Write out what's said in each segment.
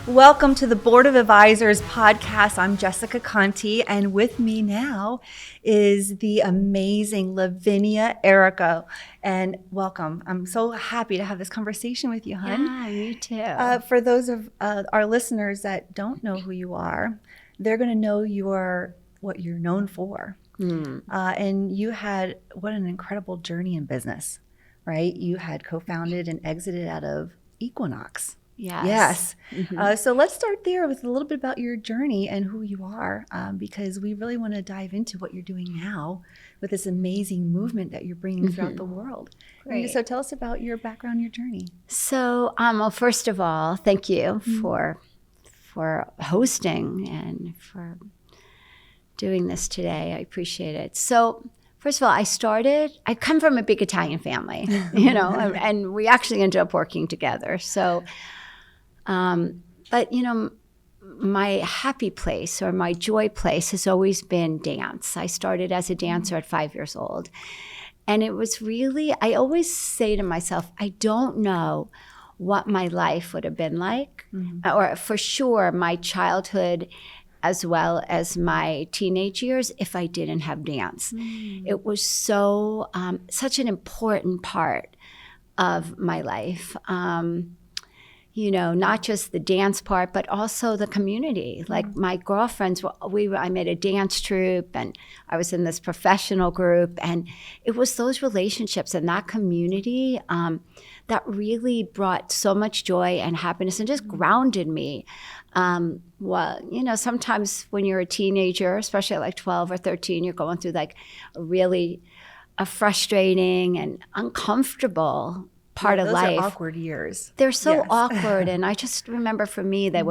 Welcome to the Board of Advisors podcast. I'm Jessica Conti, and with me now is the amazing Lavinia Errico. And welcome. I'm so happy to have this conversation with you, hon. Yeah, me too. For those of our listeners that don't know who you are, they're going to know what you're known for. And you had what an incredible journey in business, right? You had co-founded and exited out of Equinox. Yes. Mm-hmm. So let's start there with a little bit about your journey and who you are, because we really want to dive into what you're doing now with this amazing movement that you're bringing throughout the world. Great. So tell us about your background, your journey. So, well, first of all, thank you for hosting and for doing this today. I appreciate it. So, first of all, I come from a big Italian family, and we actually ended up working together. So, but my happy place or my joy place has always been dance. I started as a dancer at 5 years old. And it was really, I always say to myself, I don't know what my life would have been like, or for sure my childhood as well as my teenage years if I didn't have dance. It was so, such an important part of my life. Not just the dance part, but also the community. Like my girlfriends, I made a dance troupe and I was in this professional group. And it was those relationships and that community that really brought so much joy and happiness and just grounded me. Sometimes when you're a teenager, especially at like 12 or 13, you're going through like a frustrating and uncomfortable part of life. Those are awkward years. They're so awkward. And I just remember for me, I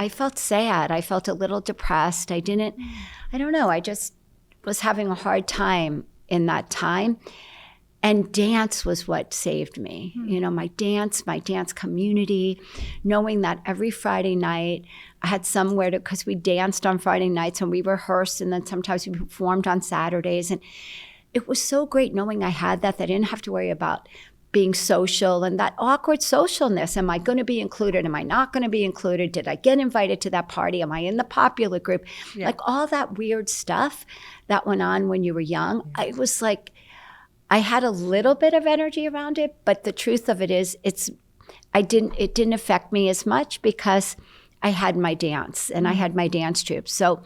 felt sad. I felt a little depressed. I don't know. I just was having a hard time in that time. And dance was what saved me. My dance community, knowing that every Friday night I had somewhere because we danced on Friday nights and we rehearsed and then sometimes we performed on Saturdays. And it was so great knowing I had that I didn't have to worry about being social and that awkward socialness. Am I going to be included? Am I not going to be included? Did I get invited to that party? Am I in the popular group? Yeah. Like all that weird stuff that went on when you were young. I was like, I had a little bit of energy around it, but the truth of it is it didn't affect me as much because I had my dance and I had my dance troupe. So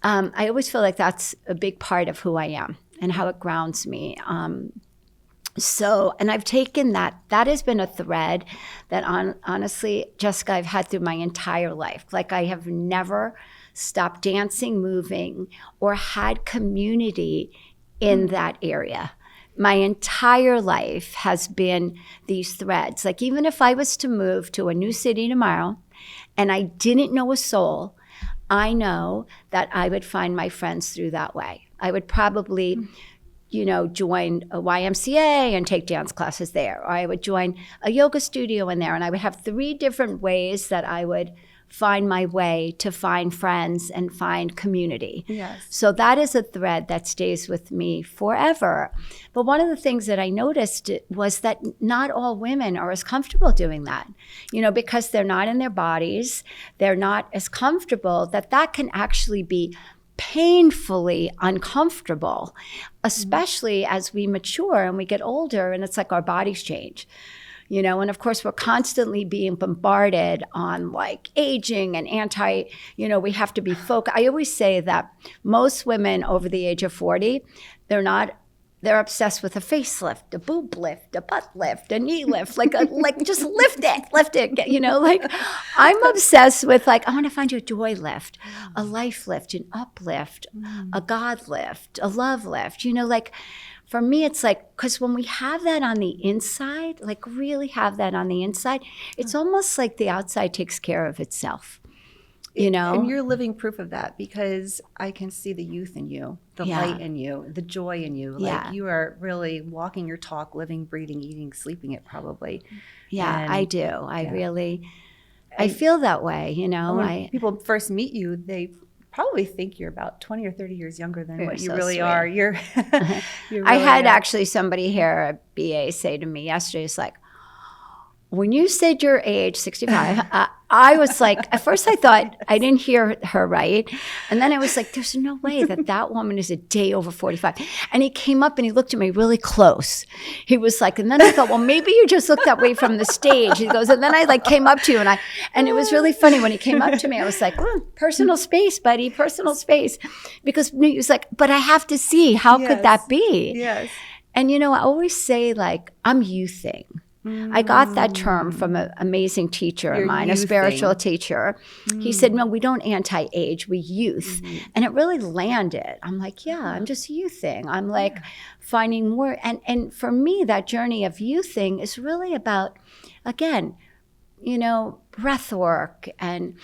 I always feel like that's a big part of who I am and how it grounds me. And I've taken that has been a thread that honestly, Jessica, I've had through my entire life. Like I have never stopped dancing, moving, or had community in that area. My entire life has been these threads. Like even if I was to move to a new city tomorrow and I didn't know a soul, I know that I would find my friends through that way. I would probably, join a YMCA and take dance classes there. Or I would join a yoga studio in there. And I would have 3 different ways that I would find my way to find friends and find community. Yes. So that is a thread that stays with me forever. But one of the things that I noticed was that not all women are as comfortable doing that, because they're not in their bodies, they're not as comfortable, that can actually be painfully uncomfortable, especially as we mature and we get older and it's like our bodies change. And of course we're constantly being bombarded on like aging and we have to be focused. I always say that most women over the age of 40, they're obsessed with a facelift, a boob lift, a butt lift, a knee lift, like just lift it, like I'm obsessed with I want to find you a joy lift, a life lift, an uplift, a God lift, a love lift, for me, it's because when we have that on the inside, really have that on the inside, it's almost like the outside takes care of itself, And you're living proof of that because I can see the youth in you, the light in you, the joy in you. You are really walking your talk, living, breathing, eating, sleeping it probably. Yeah, and I do. I feel that way, When people first meet you, they probably think you're about 20 or 30 years younger than what you really are. You're I had actually somebody here at BA say to me yesterday, it's like, when you said your age, 65, I was like, at first I thought I didn't hear her right. And then I was like, there's no way that woman is a day over 45. And he came up and he looked at me really close. He was like, and then I thought, well, maybe you just looked that way from the stage. He goes, and then I like came up to you and it was really funny when he came up to me. I was like, personal space, buddy, personal space. Because he was like, but I have to see, how could that be? Yes. And, you know, I always say, like, I'm youthing. I got that term from an amazing teacher of mine, a spiritual teacher. He said, no, we don't anti-age, we youth. And it really landed. I'm like, yeah, I'm just youthing. I'm like finding more. And for me, that journey of youthing is really about, again, you know, breath work and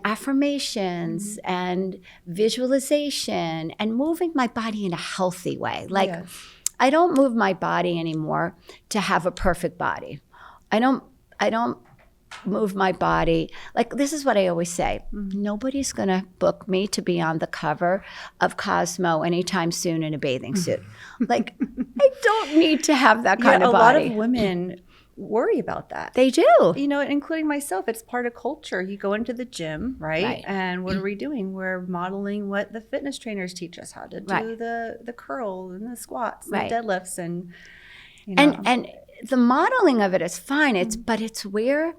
affirmations and visualization and moving my body in a healthy way. Like, I don't move my body anymore to have a perfect body. I don't move my body. Like, this is what I always say. Nobody's going to book me to be on the cover of Cosmo anytime soon in a bathing suit. Like, I don't need to have that kind of body. A lot of women worry about that. They do. You know, including myself. It's part of culture. You go into the gym, right? And what are we doing? We're modeling what the fitness trainers teach us how to do, the curl and the squats, and the deadlifts, and you know. And the modeling of it is fine. But it's where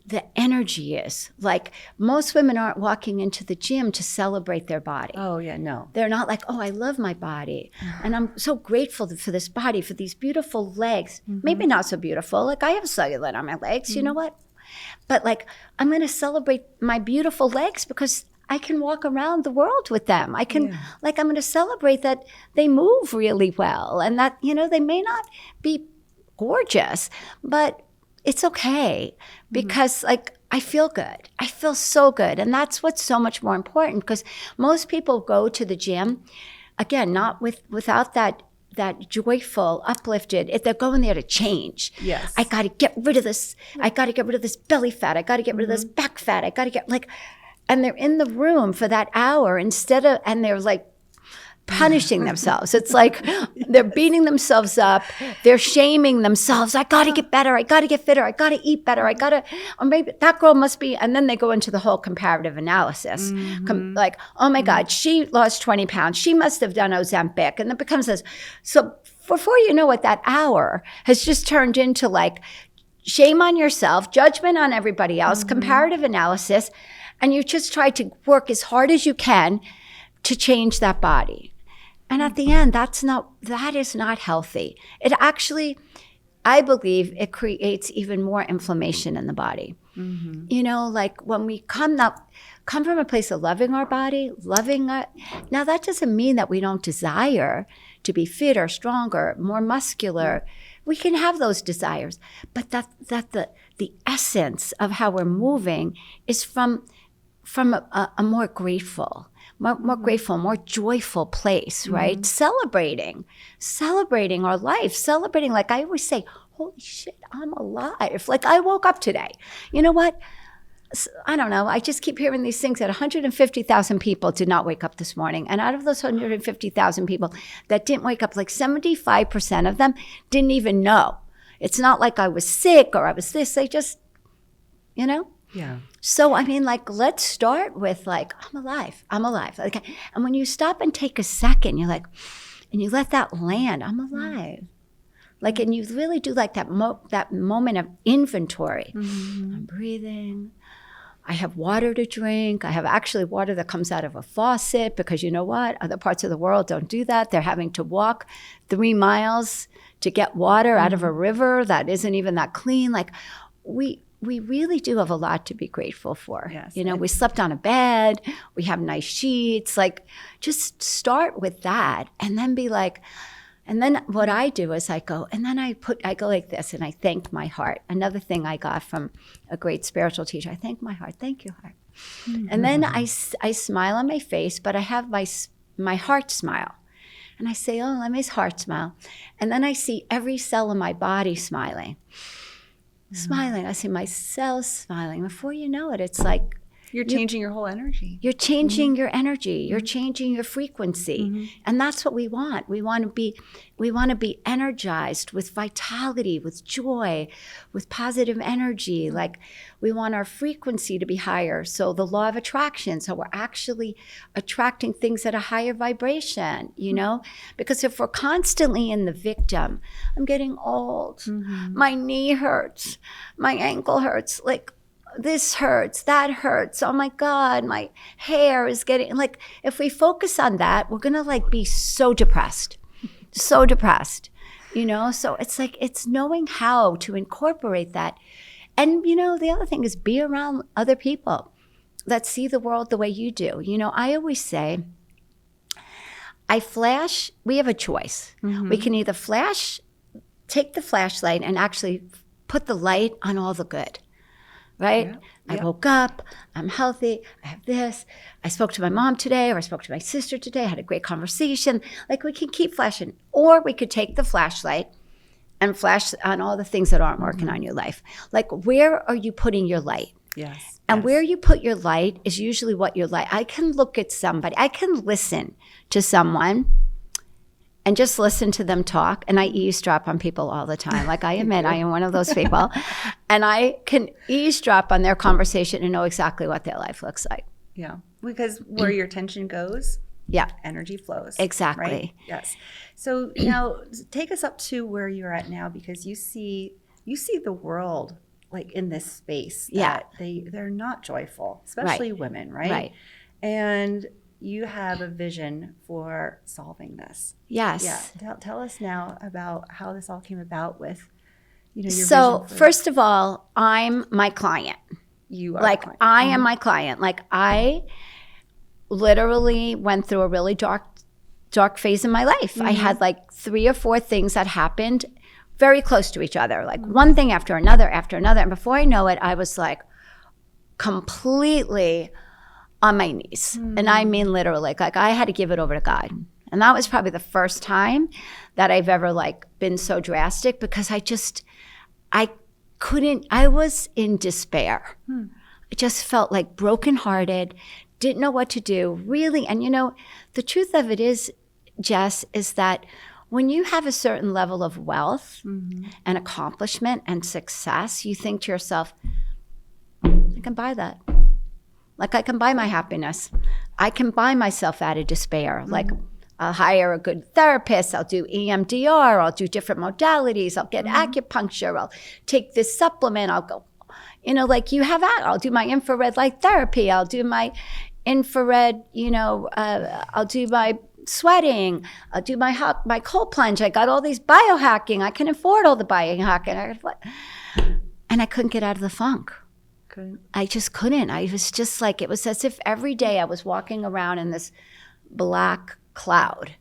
the energy is. Like, most women aren't walking into the gym to celebrate their body. Oh, yeah, no. They're not like, oh, I love my body. And I'm so grateful for this body, for these beautiful legs. Maybe not so beautiful. Like, I have cellulite on my legs. You know what? But, like, I'm going to celebrate my beautiful legs because I can walk around the world with them. I can, like, I'm going to celebrate that they move really well and that, you know, they may not be gorgeous, but it's okay because, like, I feel good. I feel so good. And that's what's so much more important, because most people go to the gym, again, not without that joyful, uplifted, if they're going there to change. Yes. I got to get rid of this. I got to get rid of this belly fat. I got to get rid of this back fat. I got to get, like, and they're in the room for that hour and they're like, punishing themselves. It's like they're beating themselves up. They're shaming themselves. I got to get better. I got to get fitter. I got to eat better. Or maybe that girl must be, and then they go into the whole comparative analysis. Like, oh my God, she lost 20 pounds. She must have done Ozempic. And it becomes this. So before you know it, that hour has just turned into, like, shame on yourself, judgment on everybody else, comparative analysis. And you just try to work as hard as you can to change that body. And at the end, that is not healthy. It actually, I believe, it creates even more inflammation in the body. You know, like, when we come from a place of loving our body, now that doesn't mean that we don't desire to be fitter, stronger, more muscular. We can have those desires, but that the essence of how we're moving is from a more grateful, more joyful place, right? Celebrating our life, celebrating, like I always say, holy shit, I'm alive. Like, I woke up today. You know what? I don't know. I just keep hearing these things that 150,000 people did not wake up this morning. And out of those 150,000 people that didn't wake up, like 75% of them didn't even know. It's not like I was sick or I was this. They just, you know? Yeah. So, I mean, like, let's start with, like, I'm alive. Like, and when you stop and take a second, you're like, and you let that land, I'm alive. Like, and you really do, like, that moment of inventory. I'm breathing. I have water to drink. I have actually water that comes out of a faucet, because you know what? Other parts of the world don't do that. They're having to walk 3 miles to get water out of a river that isn't even that clean. Like, we really do have a lot to be grateful for. Yes. You know, we slept on a bed, we have nice sheets. Like, just start with that and then be like, and then what I do is I go like this and I thank my heart. Another thing I got from a great spiritual teacher, I thank my heart. Thank you, heart. And then I smile on my face, but I have my heart smile. And I say, oh, let me heart smile. And then I see every cell in my body smiling. Smiling. I see my cells smiling. Before you know it, it's like You're changing your whole energy. You're changing your energy. You're changing your frequency. And that's what we want. We want to be energized with vitality, with joy, with positive energy. Like we want our frequency to be higher. So the law of attraction. So we're actually attracting things at a higher vibration, you know? Because if we're constantly in the victim, I'm getting old. My knee hurts. My ankle hurts. Like, this hurts, that hurts. Oh my God, my hair is getting, like, if we focus on that, we're gonna like be so depressed, you know? So it's like, it's knowing how to incorporate that. And, you know, the other thing is be around other people that see the world the way you do. You know, I always say, we have a choice. We can either take the flashlight and actually put the light on all the good. Right? Yeah. I woke up, I'm healthy, I have this, I spoke to my mom today, or I spoke to my sister today, I had a great conversation. Like we can keep flashing. Or we could take the flashlight and flash on all the things that aren't working on your life. Like where are you putting your light? Yes. And where you put your light is usually what your light. I can look at somebody, I can listen to someone and just listen to them talk. And I eavesdrop on people all the time. Like I admit, I am one of those people. And I can eavesdrop on their conversation and know exactly what their life looks like. Yeah. Because where your attention goes, energy flows. Exactly. Right? Yes. So now take us up to where you're at now, because you see the world like in this space that they're not joyful, especially women, right? Right. And you have a vision for solving this. Yes. Yeah. Tell us now about how this all came about with, you know, your so vision. First of all, I'm my client. You are like I am my client. Like I literally went through a really dark phase in my life. I had like 3 or 4 things that happened very close to each other, like one thing after another. And before I know it, I was like completely on my knees. And I mean literally, like I had to give it over to God. And that was probably the first time that I've ever like been so drastic, because I was in despair. I just felt like brokenhearted, didn't know what to do, really. And you know, the truth of it is, Jess, is that when you have a certain level of wealth and accomplishment and success, you think to yourself, I can buy that. Like I can buy my happiness. I can buy myself out of despair. Like I'll hire a good therapist. I'll do EMDR. I'll do different modalities. I'll get acupuncture. I'll take this supplement. I'll go, you know, like you have that. I'll do my infrared light therapy. I'll do my infrared, you know, I'll do my sweating. I'll do my cold plunge. I got all these biohacking. I can afford all the biohacking. And I couldn't get out of the funk. I just couldn't. I was just like, it was as if every day I was walking around in this black cloud.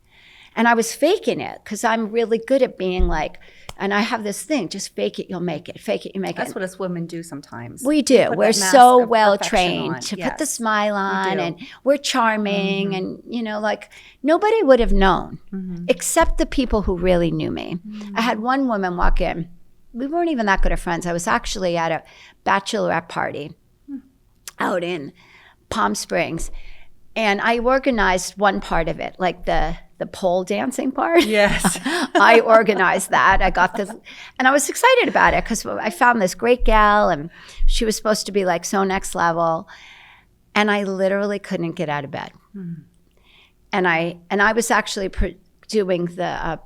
And I was faking it, because I'm really good at being like, and I have this thing, just fake it, you'll make it. Fake it, you make it. That's what us women do sometimes. We do. We're so well trained to put the smile on, and we're charming, and you know, like nobody would have known except the people who really knew me. I had one woman walk in. We weren't even that good of friends. I was actually at a bachelorette party out in Palm Springs, and I organized one part of it, like the pole dancing part. Yes. I organized that. I got this, and I was excited about it because I found this great gal, and she was supposed to be like so next level, and I literally couldn't get out of bed. And I was actually doing I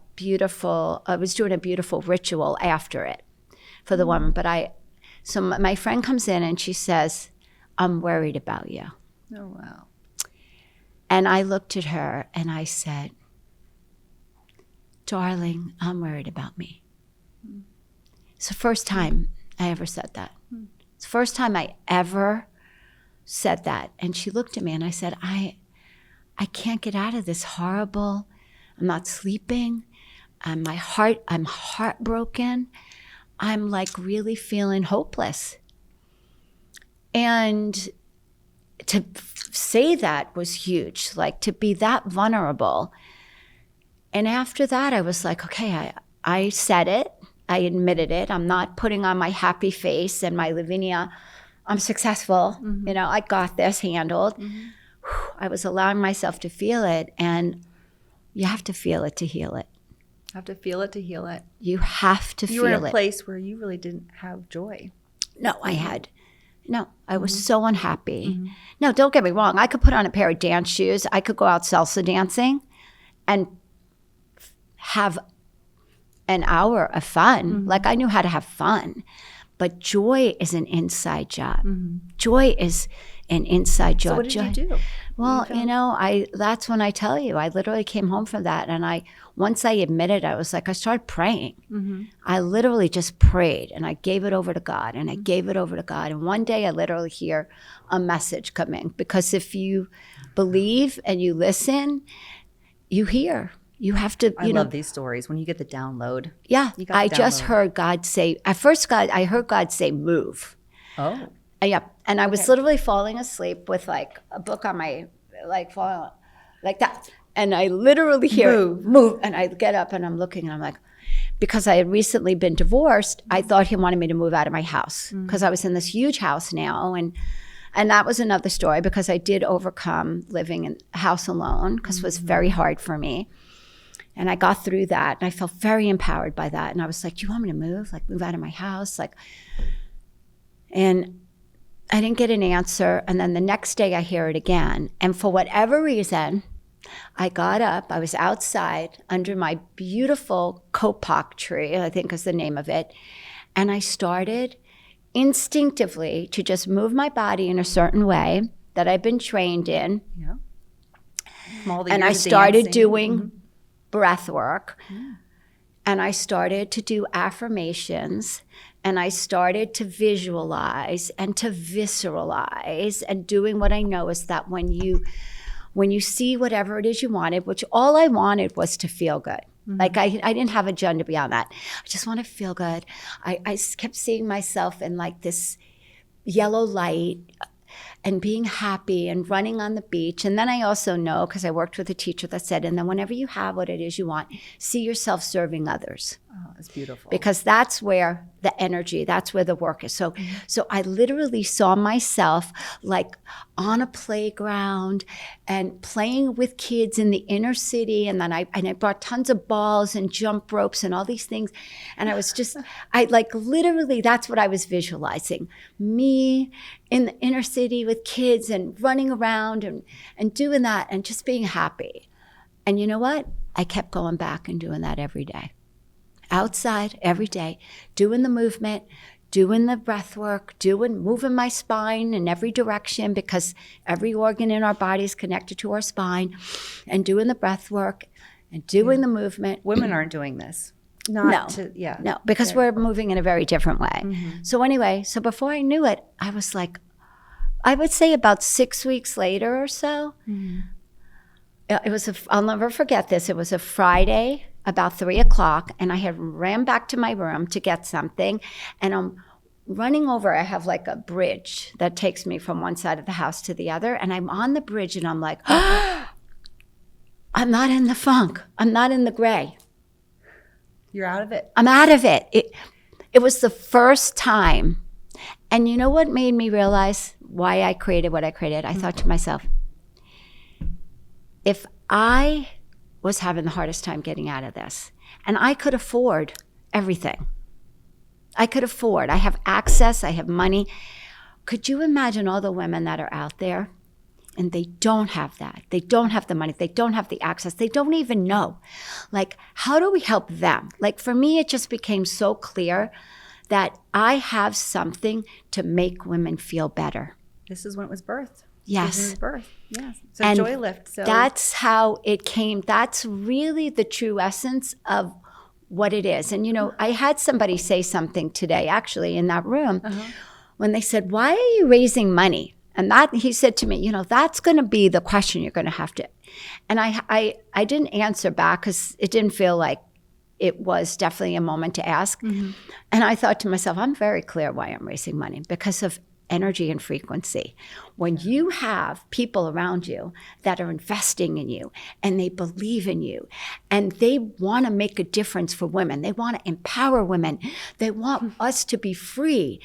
was doing a beautiful ritual after it for the woman. But so my friend comes in and she says, I'm worried about you. Oh, wow. And I looked at her and I said, darling, I'm worried about me. It's the first time I ever said that. It's the first time I ever said that. And she looked at me and I said, I can't get out of this horrible, I'm not sleeping. I'm heartbroken. I'm like really feeling hopeless. And to say that was huge, like to be that vulnerable. And after that, I was like, okay, I said it. I admitted it. I'm not putting on my happy face and my Lavinia I'm successful. You know, I got this handled. I was allowing myself to feel it, and you have to feel it to heal it. Have to feel it to heal it. You have to You feel it. were in a place where you really didn't have joy. No, I was so unhappy. No, don't get me wrong. I could put on a pair of dance shoes. I could go out salsa dancing and have an hour of fun. Like, I knew how to have fun. But joy is an inside job. Joy is an inside job. So what did you do? Well, you know, that's when I tell you, I literally came home from that, and once I admitted, I was like, I started praying. I literally just prayed, and I gave it over to God, and I gave it over to God. And one day I literally hear a message come in, because if you believe and you listen, you hear. You have to, I love these stories when you get the download. Yeah, You got I the just download. heard God say, at first I heard God say, move. Oh. Yeah, and I was literally falling asleep with like a book on my, like falling like that. And I literally hear move. And I get up and I'm looking and I'm like, because I had recently been divorced, I thought he wanted me to move out of my house because I was in this huge house now. And that was another story, because I did overcome living in a house alone, because it was very hard for me. And I got through that, and I felt very empowered by that. And I was like, do you want me to move? Like, move out of my house? Like, and I didn't get an answer. And then the next day I hear it again. And for whatever reason, I got up. I was outside under my beautiful kopok tree, I think is the name of it. And I started instinctively to just move my body in a certain way that I've been trained in. Yeah. And I started doing breath work. And I started to do affirmations, and I started to visualize and to visceralize, and doing what I know is that when you see whatever it is you wanted, which all I wanted was to feel good. Like I didn't have an agenda beyond that. I just want to feel good. I kept seeing myself in like this yellow light and being happy and running on the beach. And then I also know, because I worked with a teacher that said, and then whenever you have what it is you want, see yourself serving others. Oh, that's beautiful. Because that's where the energy, that's where the work is. So I literally saw myself like on a playground and playing with kids in the inner city. And then I brought tons of balls and jump ropes and all these things. And I was just, literally, that's what I was visualizing. Me in the inner city with kids and running around and doing that and just being happy. And you know what? I kept going back and doing that every day. Outside every day, doing the movement, doing the breath work, moving my spine in every direction, because every organ in our body is connected to our spine, and doing the breath work and doing the movement. Women aren't doing this. No, because we're moving in a very different way. So anyway, before I knew it, I was like, I would say about 6 weeks later or so, it was I'll never forget this. It was a Friday, about 3:00, and I had ran back to my room to get something, and I'm running over. I have like a bridge that takes me from one side of the house to the other, and I'm on the bridge, and I'm like, I'm not in the funk. I'm not in the gray. You're out of it. I'm out of it. It was the first time. And you know what made me realize why I created what I created? I thought to myself, if I was having the hardest time getting out of this, and I could afford everything. I have access, I have money. Could you imagine all the women that are out there and they don't have that? They don't have the money, they don't have the access, they don't even know. Like, how do we help them? Like, for me, it just became so clear that I have something to make women feel better. This is when it was birthed. Yes. This is birth. Yes. So And Joylift. So that's how it came. That's really the true essence of what it is. And, you know, I had somebody say something today, actually, in that room, when they said, why are you raising money? And that, he said to me, you know, that's going to be the question you're going to have to. And I didn't answer back, because it didn't feel like it was definitely a moment to ask. And I thought to myself, I'm very clear why I'm raising money, because of energy and frequency. When you have people around you that are investing in you and they believe in you and they want to make a difference for women, they want to empower women, they want us to be free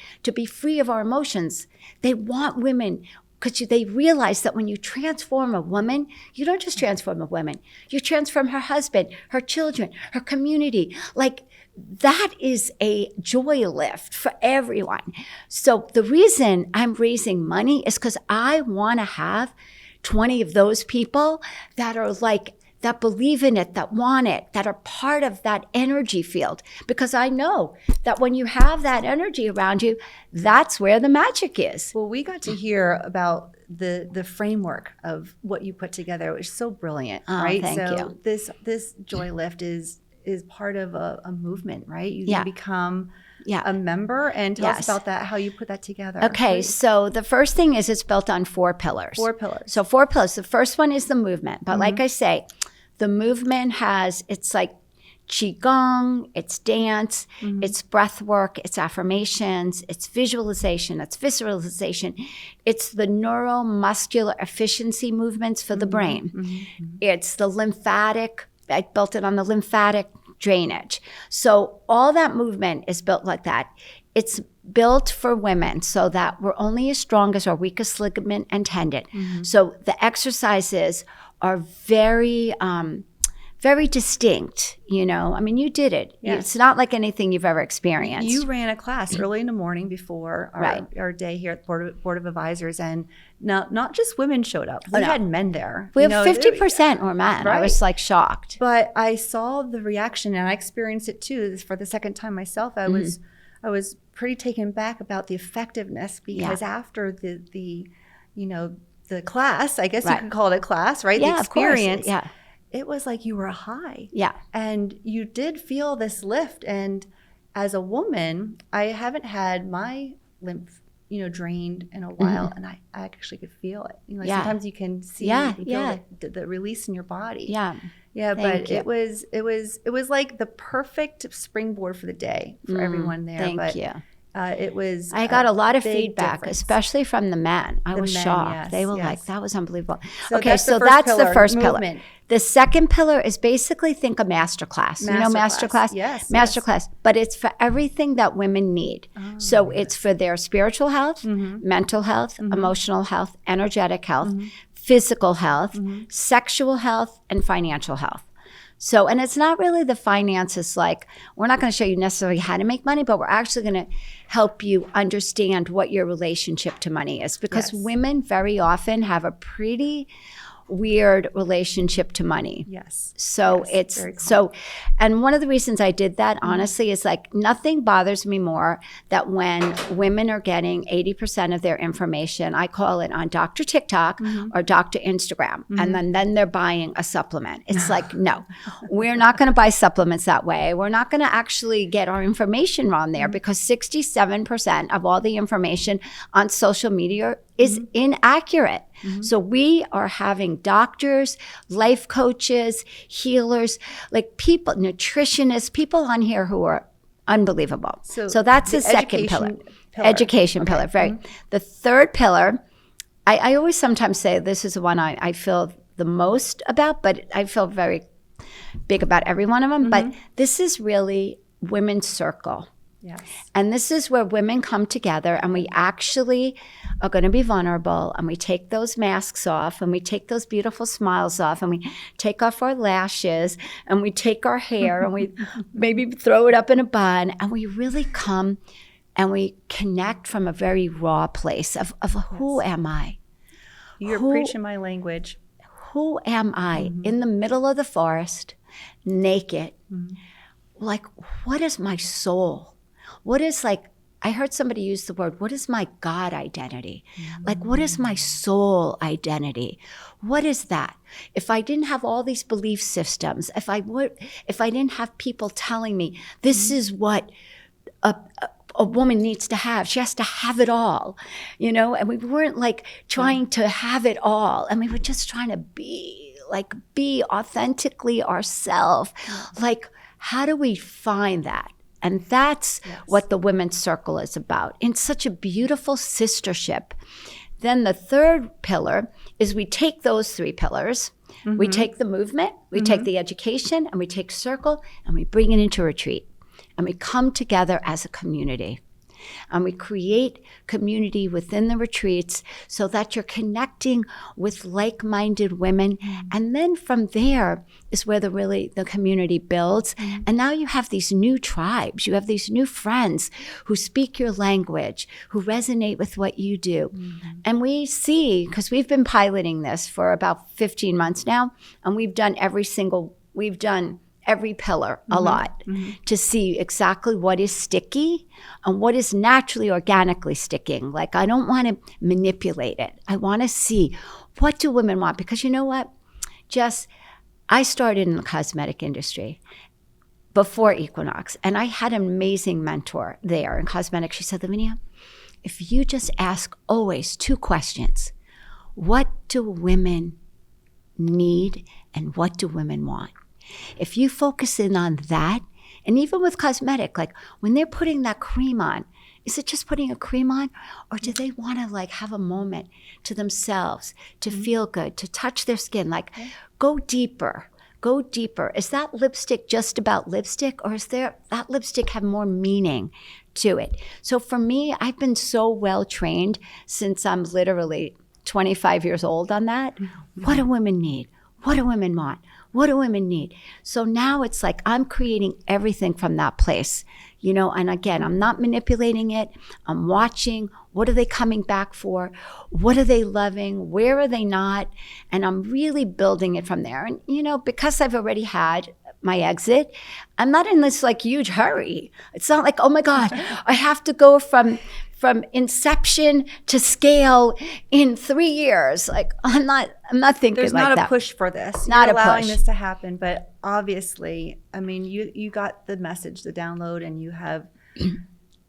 of our emotions. They want women, because they realize that when you transform a woman, you don't just transform a woman, you transform her husband, her children, her community. Like, that is a joy lift for everyone. So the reason I'm raising money is because I want to have 20 of those people that are like, that believe in it, that want it, that are part of that energy field. Because I know that when you have that energy around you, that's where the magic is. Well, we got to hear about the framework of what you put together, which is so brilliant, right? Thank so you. This Joylift is part of a movement, right? You Yeah. become Yeah. a member, and tell Yes. us about that, how you put that together. Okay, Please. so the first thing is it's built on 4 pillars. 4 pillars. So 4 pillars. The first one is the movement. But like I say, the movement it's like Qigong, it's dance, it's breath work, it's affirmations, it's visualization, it's visceralization. It's the neuromuscular efficiency movements for the brain. It's the lymphatic, I built it on the lymphatic drainage. So all that movement is built like that. It's built for women so that we're only as strong as our weakest ligament and tendon. So the exercises are very, very distinct, you know. I mean, you did it. Yes. It's not like anything you've ever experienced. You ran a class early in the morning before our day here at Board of Advisors, and not just women showed up. We had men there. We have 50% were men. Right. I was like shocked. But I saw the reaction, and I experienced it too for the second time myself. I was pretty taken back about the effectiveness, because after the class, I guess you could call it a class, right? Yeah, the experience. of course. Yeah. It was like you were high. Yeah. And you did feel this lift. And as a woman, I haven't had my lymph, drained in a while, and I actually could feel it. Sometimes you can see and feel the release in your body. Yeah. Yeah, Thank but you. it was like the perfect springboard for the day for everyone there. Thank you. It was. I got a lot of big feedback, difference. especially from the men. I was men, shocked. yes, They were yes. like, that was unbelievable. So okay, that's so the first that's the pillar, first pillar. movement. The second pillar is basically think a masterclass. You know masterclass? Yes. Masterclass. But it's for everything that women need. So it's for their spiritual health, mental health, emotional health, energetic health, physical health, sexual health, and financial health. So, and it's not really the finances, like, we're not going to show you necessarily how to make money, but we're actually going to help you understand what your relationship to money is. Because women very often have a pretty weird relationship to money. Yes. So it's so, and one of the reasons I did that, honestly, is like, nothing bothers me more that when women are getting 80% of their information, I call it on Dr. TikTok or Dr. Instagram, and then they're buying a supplement. It's like, no, we're not going to buy supplements that way. We're not going to actually get our information on there, because 67% of all the information on social media is inaccurate. So we are having doctors, life coaches, healers, like people, nutritionists, people on here who are unbelievable. So that's the second pillar. Education pillar, right. The third pillar, I always sometimes say this is the one I feel the most about, but I feel very big about every one of them. But this is really Women's Circle. Yes. And this is where women come together, and we actually are going to be vulnerable, and we take those masks off, and we take those beautiful smiles off, and we take off our lashes, and we take our hair, and we maybe throw it up in a bun, and we really come and we connect from a very raw place of who am I? You're preaching my language. Who am I in the middle of the forest, naked? Like, what is my soul? What is, like, I heard somebody use the word, what is my God identity? Like, what is my soul identity? What is that? If I didn't have all these belief systems, if I didn't have people telling me this is what a woman needs to have, she has to have it all, and we weren't like trying to have it all. And we were just trying to be authentically ourselves. Like, how do we find that? And that's what the Women's Circle is about, in such a beautiful sistership. Then the third pillar is we take those 3 pillars, we take the movement, we take the education, and we take circle, and we bring it into retreat. And we come together as a community. And we create community within the retreats so that you're connecting with like-minded women. And then from there is where the community builds. And now you have these new tribes. You have these new friends who speak your language, who resonate with what you do. And we see, because we've been piloting this for about 15 months now, and we've done every pillar a lot to see exactly what is sticky and what is naturally, organically sticking. Like, I don't want to manipulate it. I want to see, what do women want? Because you know what, Jess, I started in the cosmetic industry before Equinox, and I had an amazing mentor there in cosmetics. She said, Lavinia, if you just ask always 2 questions, what do women need and what do women want? If you focus in on that, and even with cosmetic, like when they're putting that cream on, is it just putting a cream on, or do they want to like have a moment to themselves, to feel good, to touch their skin? Like, go deeper. Go deeper. Is that lipstick just about lipstick, or is that lipstick have more meaning to it? So for me, I've been so well trained since I'm literally 25 years old on that. What do women need? What do women want? What do women need? So now it's like I'm creating everything from that place, you know, and again, I'm not manipulating it. I'm watching. What are they coming back for? What are they loving? Where are they not? And I'm really building it from there. And, you know, because I've already had my exit, I'm not in this like huge hurry. It's not like, oh my God, I have to go from inception to scale in 3 years. Like, I'm not thinking There's like that. There's not a push for this. Not You're allowing push. this to happen, but obviously, I mean, you got the message, the download, and you have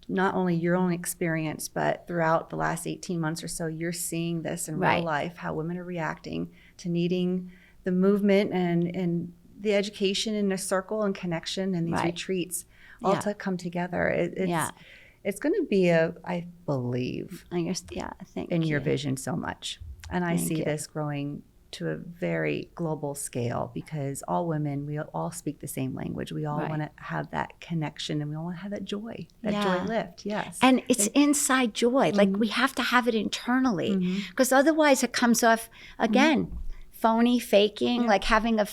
not only your own experience, but throughout the last 18 months or so, you're seeing this in real life, how women are reacting to needing the movement and the education in a circle and connection and these retreats all to come together. It's going to be I believe, in your vision so much. And I see this growing to a very global scale because all women, we all speak the same language. We all want to have that connection, and we all want to have that joy, Joylift, yes. And it's inside joy. Like, we have to have it internally, because otherwise it comes off, again, phony, faking, like having a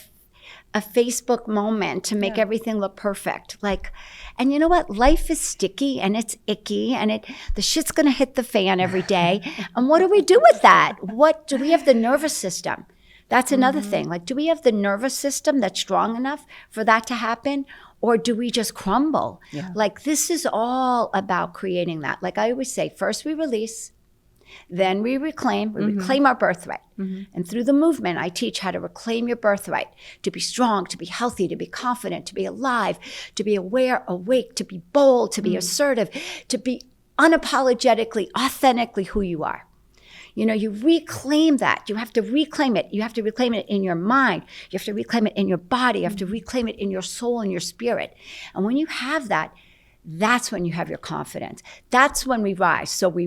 Facebook moment to make everything look perfect. Like, and you know what? Life is sticky and it's icky, and the shit's gonna hit the fan every day. And what do we do with that? What do we have the nervous system? That's another thing. Like, do we have the nervous system that's strong enough for that to happen? Or do we just crumble? Like, this is all about creating that. Like I always say, first we release, then we reclaim our birthright. And through the movement, I teach how to reclaim your birthright, to be strong, to be healthy, to be confident, to be alive, to be aware, awake, to be bold, to be assertive, to be unapologetically, authentically who you are. You know, you reclaim that. You have to reclaim it. You have to reclaim it in your mind. You have to reclaim it in your body. You have to reclaim it in your soul and your spirit. And when you have that, that's when you have your confidence. That's when we rise. So we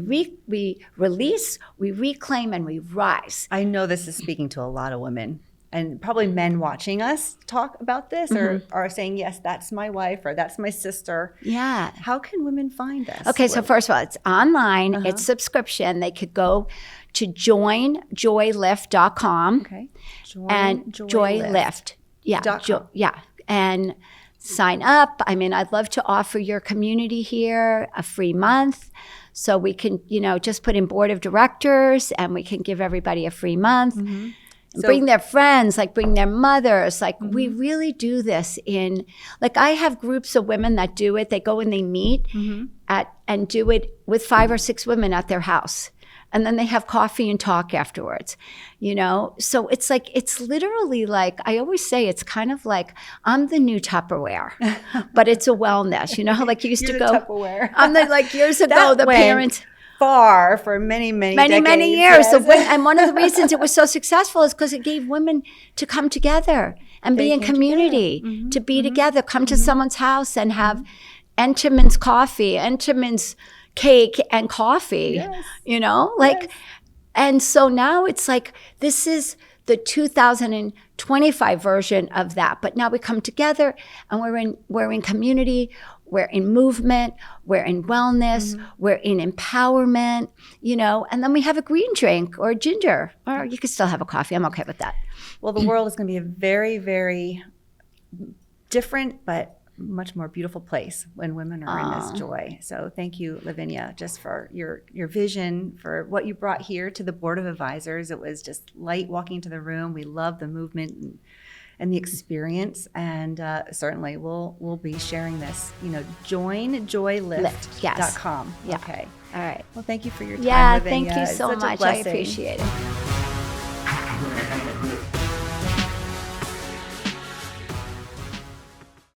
release, we reclaim, and we rise. I know this is speaking to a lot of women, and probably men watching us talk about this or are saying, yes, that's my wife or that's my sister. Yeah. How can women find this? Okay, so first of all, it's online. It's subscription. They could go to joinjoylift.com. Okay. Joylift. Yeah. And sign up. I mean, I'd love to offer your community here a free month. So we can, just put in board of directors, and we can give everybody a free month. And bring their friends, like bring their mothers. Like we really do this I have groups of women that do it. They go and they meet and do it with 5 or 6 women at their house. And then they have coffee and talk afterwards, So it's literally like, I always say, it's kind of like I'm the new Tupperware, but it's a wellness, like you used to go. Tupperware. I'm years ago, the parents. Far for many decades, years. Yes. And one of the reasons it was so successful is because it gave women to come together and be in community, to be together, come to someone's house and have Entenmann's coffee, Entenmann's cake and coffee, Yes. you know, like, Yes. and so now it's like, this is the 2025 version of that. But now we come together and we're in community, we're in movement, we're in wellness, we're in empowerment, you know, and then we have a green drink or a ginger, or you could still have a coffee. I'm okay with that. Well, the world is going to be a very, very different, but much more beautiful place when women are in this joy. So thank you, Lavinia, just for your vision, for what you brought here to the Board of Advisors. It was just light walking into the room. We love the movement and the experience, and certainly we'll be sharing this. You know, join joylift.com. Yes. Yeah. Okay. All right. Well, thank you for your time, Yeah, Lavinia. thank you It's so such a much. I blessing. appreciate it.